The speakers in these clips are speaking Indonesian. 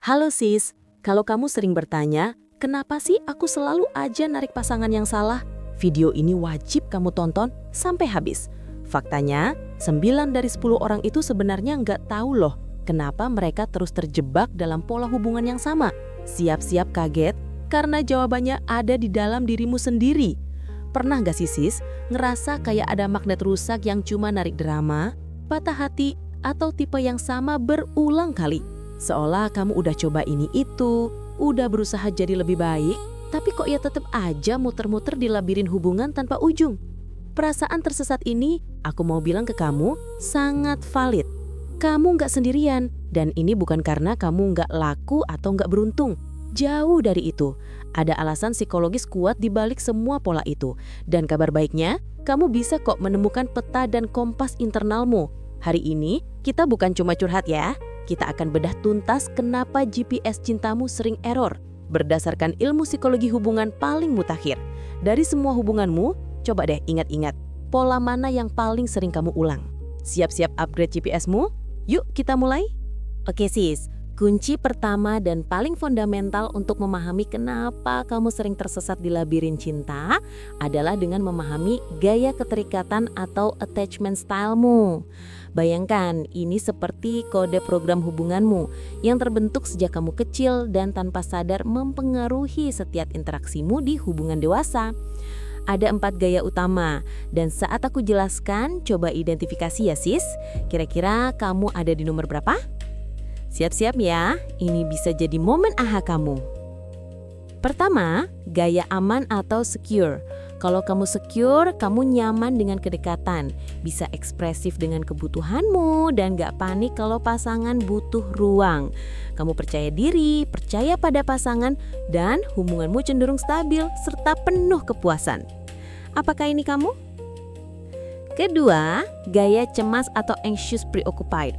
Halo sis, kalau kamu sering bertanya, kenapa sih aku selalu aja narik pasangan yang salah? Video ini wajib kamu tonton sampai habis. Faktanya, 9 dari 10 orang itu sebenarnya nggak tahu loh, kenapa mereka terus terjebak dalam pola hubungan yang sama. Siap-siap kaget, karena jawabannya ada di dalam dirimu sendiri. Pernah nggak sih sis, ngerasa kayak ada magnet rusak yang cuma narik drama, patah hati, atau tipe yang sama berulang kali? Seolah kamu udah coba ini itu, udah berusaha jadi lebih baik, tapi kok ya tetap aja muter-muter di labirin hubungan tanpa ujung. Perasaan tersesat ini, aku mau bilang ke kamu, sangat valid. Kamu nggak sendirian, dan ini bukan karena kamu nggak laku atau nggak beruntung. Jauh dari itu, ada alasan psikologis kuat di balik semua pola itu. Dan kabar baiknya, kamu bisa kok menemukan peta dan kompas internalmu. Hari ini, kita bukan cuma curhat ya. Kita akan bedah tuntas kenapa GPS cintamu sering error berdasarkan ilmu psikologi hubungan paling mutakhir. Dari semua hubunganmu, coba deh ingat-ingat pola mana yang paling sering kamu ulang. Siap-siap upgrade GPS-mu? Yuk kita mulai. Oke sis, kunci pertama dan paling fundamental untuk memahami kenapa kamu sering tersesat di labirin cinta adalah dengan memahami gaya keterikatan atau attachment style-mu. Bayangkan, ini seperti kode program hubunganmu yang terbentuk sejak kamu kecil dan tanpa sadar mempengaruhi setiap interaksimu di hubungan dewasa. Ada 4 gaya utama, dan saat aku jelaskan, coba identifikasi ya sis. Kira-kira kamu ada di nomor berapa? Siap-siap ya, ini bisa jadi momen aha kamu. Pertama, gaya aman atau secure. Kalau kamu secure, kamu nyaman dengan kedekatan, bisa ekspresif dengan kebutuhanmu, dan gak panik kalau pasangan butuh ruang. Kamu percaya diri, percaya pada pasangan, dan hubunganmu cenderung stabil serta penuh kepuasan. Apakah ini kamu? Kedua, gaya cemas atau anxious preoccupied.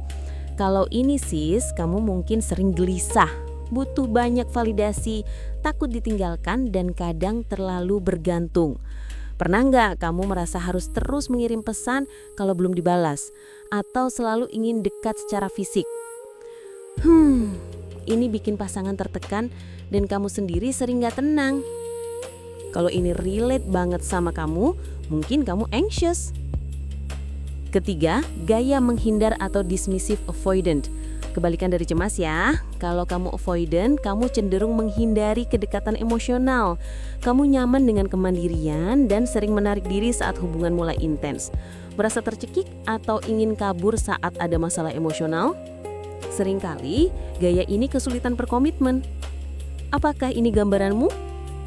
Kalau ini sis, kamu mungkin sering gelisah, butuh banyak validasi, takut ditinggalkan, dan kadang terlalu bergantung. Pernah nggak kamu merasa harus terus mengirim pesan kalau belum dibalas? Atau selalu ingin dekat secara fisik? Ini bikin pasangan tertekan dan kamu sendiri sering nggak tenang. Kalau ini relate banget sama kamu, mungkin kamu anxious. Ketiga, gaya menghindar atau dismissive avoidant. Kebalikan dari cemas ya. Kalau kamu avoidant, kamu cenderung menghindari kedekatan emosional. Kamu nyaman dengan kemandirian dan sering menarik diri saat hubungan mulai intens. Merasa tercekik atau ingin kabur saat ada masalah emosional? Seringkali, gaya ini kesulitan berkomitmen. Apakah ini gambaranmu?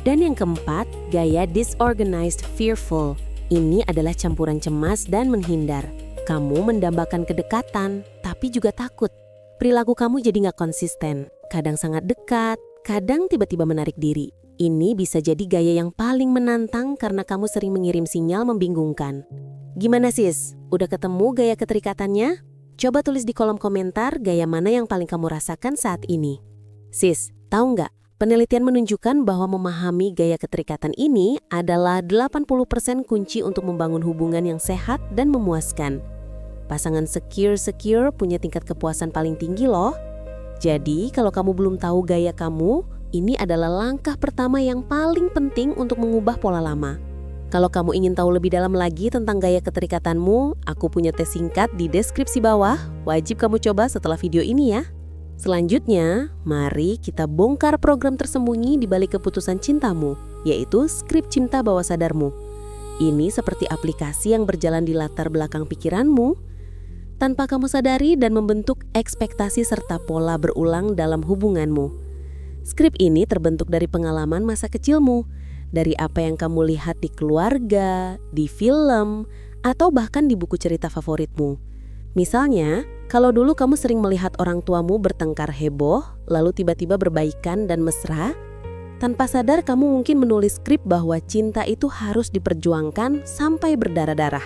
Dan yang keempat, gaya disorganized fearful. Ini adalah campuran cemas dan menghindar. Kamu mendambakan kedekatan, tapi juga takut. Perilaku kamu jadi nggak konsisten, kadang sangat dekat, kadang tiba-tiba menarik diri. Ini bisa jadi gaya yang paling menantang karena kamu sering mengirim sinyal membingungkan. Gimana sis? Udah ketemu gaya keterikatannya? Coba tulis di kolom komentar gaya mana yang paling kamu rasakan saat ini. Sis, tahu nggak? Penelitian menunjukkan bahwa memahami gaya keterikatan ini adalah 80% kunci untuk membangun hubungan yang sehat dan memuaskan. Pasangan secure punya tingkat kepuasan paling tinggi loh. Jadi kalau kamu belum tahu gaya kamu, ini adalah langkah pertama yang paling penting untuk mengubah pola lama. Kalau kamu ingin tahu lebih dalam lagi tentang gaya keterikatanmu, aku punya tes singkat di deskripsi bawah. Wajib kamu coba setelah video ini ya. Selanjutnya, mari kita bongkar program tersembunyi di balik keputusan cintamu, yaitu skrip cinta bawah sadarmu. Ini seperti aplikasi yang berjalan di latar belakang pikiranmu, tanpa kamu sadari dan membentuk ekspektasi serta pola berulang dalam hubunganmu. Skrip ini terbentuk dari pengalaman masa kecilmu, dari apa yang kamu lihat di keluarga, di film, atau bahkan di buku cerita favoritmu. Misalnya, kalau dulu kamu sering melihat orang tuamu bertengkar heboh, lalu tiba-tiba berbaikan dan mesra, tanpa sadar kamu mungkin menulis skrip bahwa cinta itu harus diperjuangkan sampai berdarah-darah.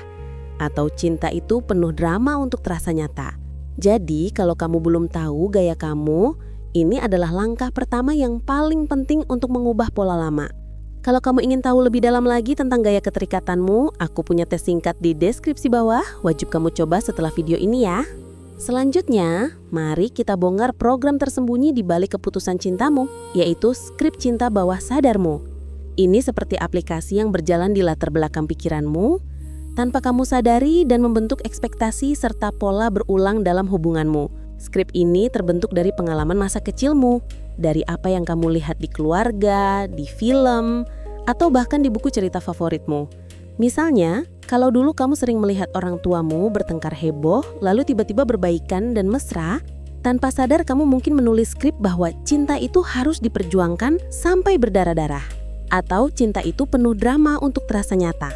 Atau cinta itu penuh drama untuk terasa nyata. Jadi kalau kamu belum tahu gaya kamu, ini adalah langkah pertama yang paling penting untuk mengubah pola lama. Kalau kamu ingin tahu lebih dalam lagi tentang gaya keterikatanmu, aku punya tes singkat di deskripsi bawah. Wajib kamu coba setelah video ini ya. Selanjutnya, mari kita bongkar program tersembunyi di balik keputusan cintamu, yaitu skrip cinta bawah sadarmu. Ini seperti aplikasi yang berjalan di latar belakang pikiranmu, tanpa kamu sadari dan membentuk ekspektasi serta pola berulang dalam hubunganmu. Skrip ini terbentuk dari pengalaman masa kecilmu, dari apa yang kamu lihat di keluarga, di film, atau bahkan di buku cerita favoritmu. Misalnya, kalau dulu kamu sering melihat orang tuamu bertengkar heboh, lalu tiba-tiba berbaikan dan mesra, tanpa sadar kamu mungkin menulis skrip bahwa cinta itu harus diperjuangkan sampai berdarah-darah. Atau cinta itu penuh drama untuk terasa nyata.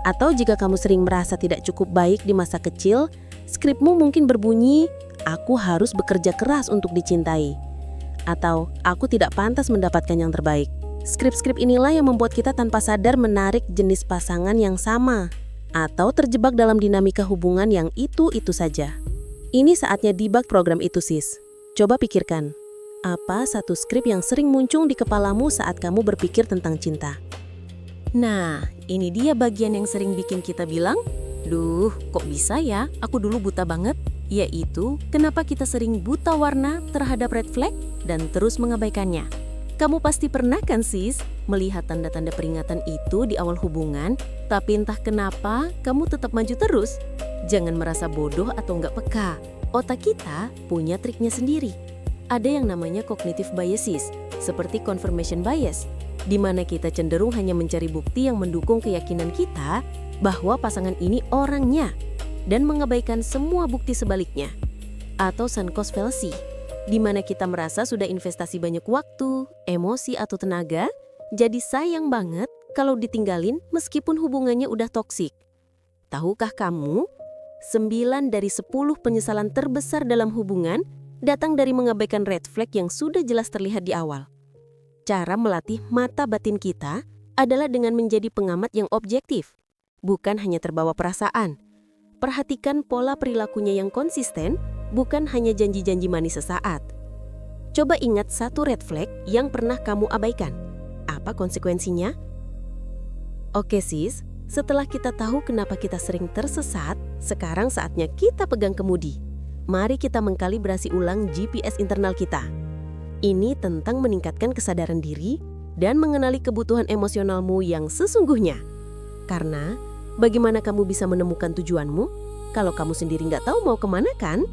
Atau jika kamu sering merasa tidak cukup baik di masa kecil, skripmu mungkin berbunyi, aku harus bekerja keras untuk dicintai. Atau, aku tidak pantas mendapatkan yang terbaik. Skrip-skrip inilah yang membuat kita tanpa sadar menarik jenis pasangan yang sama, atau terjebak dalam dinamika hubungan yang itu-itu saja. Ini saatnya debug program itu, sis. Coba pikirkan, apa satu skrip yang sering muncul di kepalamu saat kamu berpikir tentang cinta? Nah, ini dia bagian yang sering bikin kita bilang, duh, kok bisa ya, aku dulu buta banget. Yaitu, kenapa kita sering buta warna terhadap red flag dan terus mengabaikannya. Kamu pasti pernah kan sis, melihat tanda-tanda peringatan itu di awal hubungan, tapi entah kenapa kamu tetap maju terus. Jangan merasa bodoh atau nggak peka. Otak kita punya triknya sendiri. Ada yang namanya cognitive biases, seperti confirmation bias, di mana kita cenderung hanya mencari bukti yang mendukung keyakinan kita bahwa pasangan ini orangnya, dan mengabaikan semua bukti sebaliknya. Atau sunk cost fallacy, di mana kita merasa sudah investasi banyak waktu, emosi atau tenaga, jadi sayang banget kalau ditinggalin meskipun hubungannya udah toksik. Tahukah kamu, 9 dari 10 penyesalan terbesar dalam hubungan datang dari mengabaikan red flag yang sudah jelas terlihat di awal. Cara melatih mata batin kita adalah dengan menjadi pengamat yang objektif, bukan hanya terbawa perasaan. Perhatikan pola perilakunya yang konsisten, bukan hanya janji-janji manis sesaat. Coba ingat satu red flag yang pernah kamu abaikan. Apa konsekuensinya? Oke sis, setelah kita tahu kenapa kita sering tersesat, sekarang saatnya kita pegang kemudi. Mari kita mengkalibrasi ulang GPS internal kita. Ini tentang meningkatkan kesadaran diri dan mengenali kebutuhan emosionalmu yang sesungguhnya. Karena, bagaimana kamu bisa menemukan tujuanmu kalau kamu sendiri nggak tahu mau kemana kan?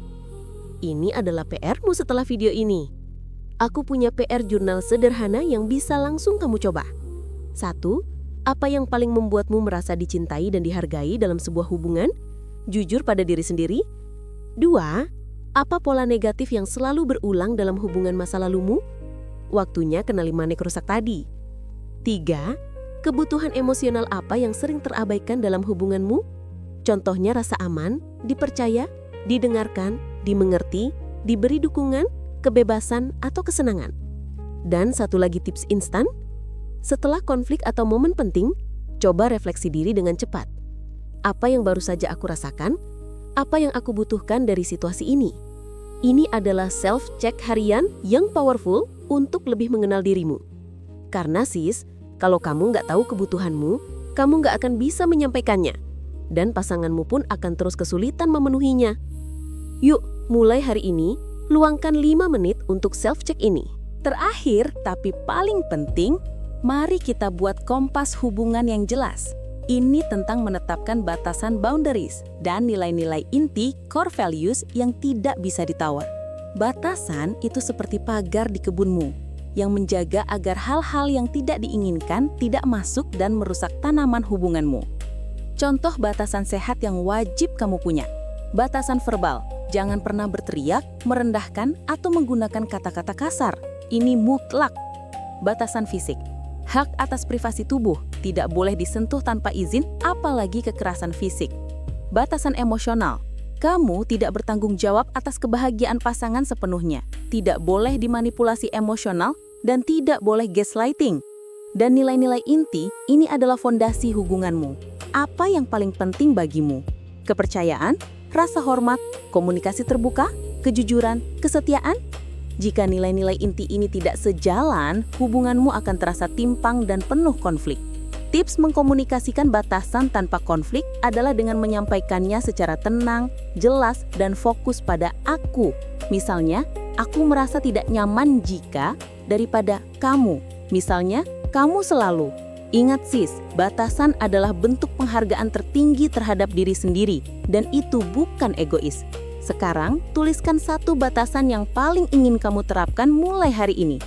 Ini adalah PR-mu setelah video ini. Aku punya PR jurnal sederhana yang bisa langsung kamu coba. 1. Apa yang paling membuatmu merasa dicintai dan dihargai dalam sebuah hubungan? Jujur pada diri sendiri. 2. Apa pola negatif yang selalu berulang dalam hubungan masa lalumu? Waktunya kenali manik rusak tadi. 3. Kebutuhan emosional apa yang sering terabaikan dalam hubunganmu? Contohnya rasa aman, dipercaya, didengarkan, dimengerti, diberi dukungan, kebebasan, atau kesenangan. Dan satu lagi tips instan, setelah konflik atau momen penting, coba refleksi diri dengan cepat. Apa yang baru saja aku rasakan? Apa yang aku butuhkan dari situasi ini? Ini adalah self-check harian yang powerful untuk lebih mengenal dirimu. Karena sis, kalau kamu nggak tahu kebutuhanmu, kamu nggak akan bisa menyampaikannya. Dan pasanganmu pun akan terus kesulitan memenuhinya. Yuk, mulai hari ini, luangkan 5 menit untuk self-check ini. Terakhir, tapi paling penting, mari kita buat kompas hubungan yang jelas. Ini tentang menetapkan batasan boundaries dan nilai-nilai inti core values yang tidak bisa ditawar. Batasan itu seperti pagar di kebunmu, yang menjaga agar hal-hal yang tidak diinginkan tidak masuk dan merusak tanaman hubunganmu. Contoh batasan sehat yang wajib kamu punya. Batasan verbal, jangan pernah berteriak, merendahkan, atau menggunakan kata-kata kasar. Ini mutlak. Batasan fisik, hak atas privasi tubuh, tidak boleh disentuh tanpa izin, apalagi kekerasan fisik. Batasan emosional, kamu tidak bertanggung jawab atas kebahagiaan pasangan sepenuhnya, tidak boleh dimanipulasi emosional, dan tidak boleh gaslighting. Dan nilai-nilai inti, ini adalah fondasi hubunganmu. Apa yang paling penting bagimu? Kepercayaan, rasa hormat, komunikasi terbuka, kejujuran, kesetiaan? Jika nilai-nilai inti ini tidak sejalan, hubunganmu akan terasa timpang dan penuh konflik. Tips mengkomunikasikan batasan tanpa konflik adalah dengan menyampaikannya secara tenang, jelas, dan fokus pada aku. Misalnya, aku merasa tidak nyaman jika daripada kamu. Misalnya, kamu selalu. Ingat sis, batasan adalah bentuk penghargaan tertinggi terhadap diri sendiri, dan itu bukan egois. Sekarang, tuliskan satu batasan yang paling ingin kamu terapkan mulai hari ini.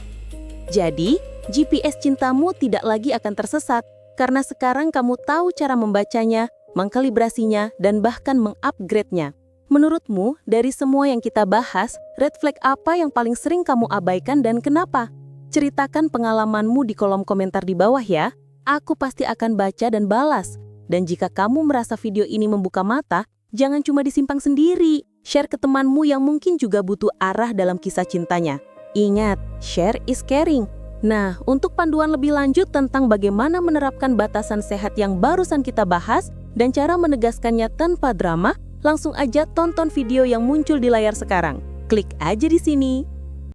Jadi, GPS cintamu tidak lagi akan tersesat, karena sekarang kamu tahu cara membacanya, mengkalibrasinya, dan bahkan mengupgrade-nya. Menurutmu, dari semua yang kita bahas, red flag apa yang paling sering kamu abaikan dan kenapa? Ceritakan pengalamanmu di kolom komentar di bawah ya. Aku pasti akan baca dan balas. Dan jika kamu merasa video ini membuka mata, jangan cuma disimpan sendiri. Share ke temanmu yang mungkin juga butuh arah dalam kisah cintanya. Ingat, share is caring. Nah, untuk panduan lebih lanjut tentang bagaimana menerapkan batasan sehat yang barusan kita bahas dan cara menegaskannya tanpa drama, langsung aja tonton video yang muncul di layar sekarang. Klik aja di sini.